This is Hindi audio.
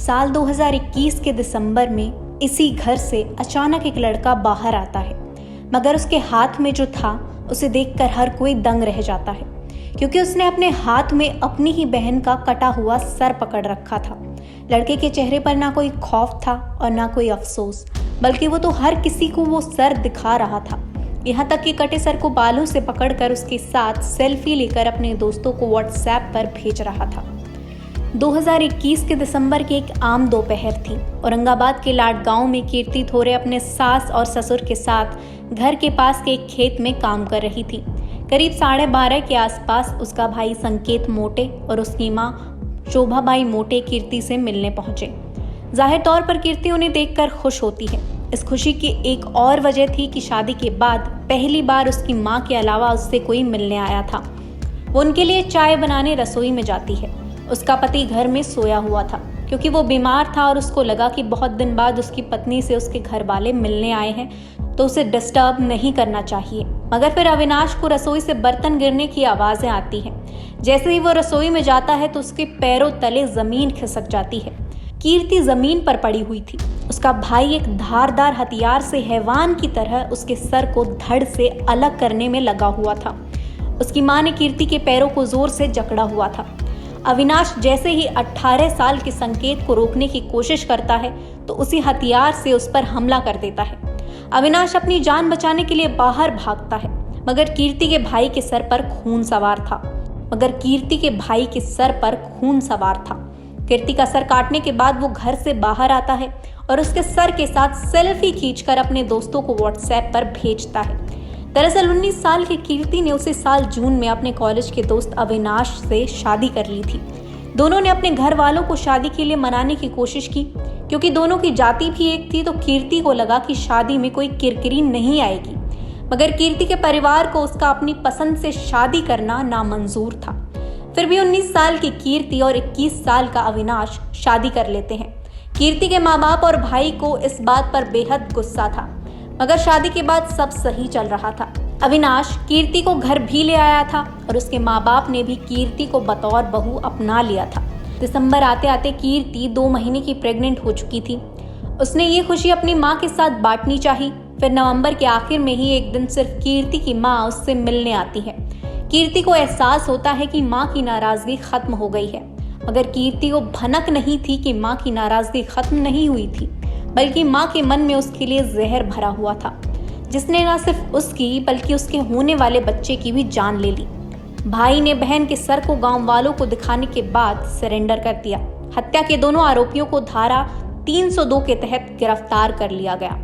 साल 2021 के दिसंबर में इसी घर से अचानक एक लड़का बाहर आता है, मगर उसके हाथ में जो था उसे देखकर हर कोई दंग रह जाता है, क्योंकि उसने अपने हाथ में अपनी ही बहन का कटा हुआ सर पकड़ रखा था। लड़के के चेहरे पर ना कोई खौफ था और ना कोई अफसोस, बल्कि वो तो हर किसी को वो सर दिखा रहा था। यहाँ तक कि कटे सर को बालों से पकड़कर उसके साथ सेल्फी लेकर अपने दोस्तों को व्हाट्सएप पर भेज रहा था। 2021 के दिसंबर की एक आम दोपहर थी। औरंगाबाद के लाड गांव में कीर्ति थोरे अपने सास और ससुर के साथ घर के पास के एक खेत में काम कर रही थी। करीब 12:30 के आसपास उसका भाई संकेत मोटे और उसकी माँ शोभाबाई मोटे कीर्ति से मिलने पहुंचे। जाहिर तौर पर कीर्ति उन्हें देखकर खुश होती है। इस खुशी की एक और वजह थी कि शादी के बाद पहली बार उसकी माँ के अलावा उससे कोई मिलने आया था। वो उनके लिए चाय बनाने रसोई में जाती है। उसका पति घर में सोया हुआ था, क्योंकि वो बीमार था और उसको लगा कि बहुत दिन बाद उसकी पत्नी से उसके घर वाले मिलने आए हैं तो उसे डिस्टर्ब नहीं करना चाहिए। मगर फिर अविनाश को रसोई से बर्तन गिरने की आवाजें आती हैं। जैसे ही वो रसोई में जाता है तो उसके पैरों तले जमीन खिसक जाती है। कीर्ति जमीन पर पड़ी हुई थी। उसका भाई एक धारदार हथियार से हैवान की तरह उसके सर को धड़ से अलग करने में लगा हुआ था। उसकी मां ने कीर्ति के पैरों को जोर से जकड़ा हुआ था। अविनाश जैसे ही 18 साल के संकेत को रोकने की कोशिश करता है तो उसी हथियार से उस पर हमला कर देता है। अविनाश अपनी जान बचाने के लिए बाहर भागता है, मगर कीर्ति के भाई के सर पर खून सवार था। कीर्ति का सर काटने के बाद वो घर से बाहर आता है और उसके सर के साथ सेल्फी खींचकर अपने दोस्तों को व्हाट्सएप पर भेजता है। दरअसल 19 साल की कीर्ति ने उसी साल जून में अपने कॉलेज के दोस्त अविनाश से शादी कर ली थी। दोनों ने अपने घर वालों को शादी के लिए मनाने की कोशिश की, क्योंकि दोनों की जाति भी एक थी, तो कीर्ति को लगा कि शादी में कोई किरकिरी नहीं आएगी। मगर कीर्ति के परिवार को उसका अपनी पसंद से शादी करना नामंजूर था। फिर भी 19 साल की कीर्ति और 21 साल का अविनाश शादी कर लेते हैं। कीर्ति के माँ बाप और भाई को इस बात पर बेहद गुस्सा था, मगर शादी के बाद सब सही चल रहा था। अविनाश कीर्ति को घर भी ले आया था और उसके माँ बाप ने भी कीर्ति को बतौर बहू अपना लिया था। दिसंबर आते आते कीर्ति 2 महीने की प्रेग्नेंट हो चुकी थी। उसने ये खुशी अपनी माँ के साथ बांटनी चाही। फिर नवंबर के आखिर में ही एक दिन सिर्फ कीर्ति की माँ उससे मिलने आती है। कीर्ति को एहसास होता है कि माँ की नाराजगी खत्म हो गई है, मगर कीर्ति को भनक नहीं थी कि माँ की नाराजगी खत्म नहीं हुई थी, बल्कि माँ के मन में उसके लिए जहर भरा हुआ था, जिसने न सिर्फ उसकी बल्कि उसके होने वाले बच्चे की भी जान ले ली। भाई ने बहन के सर को गांव वालों को दिखाने के बाद सरेंडर कर दिया। हत्या के दोनों आरोपियों को धारा 302 के तहत गिरफ्तार कर लिया गया।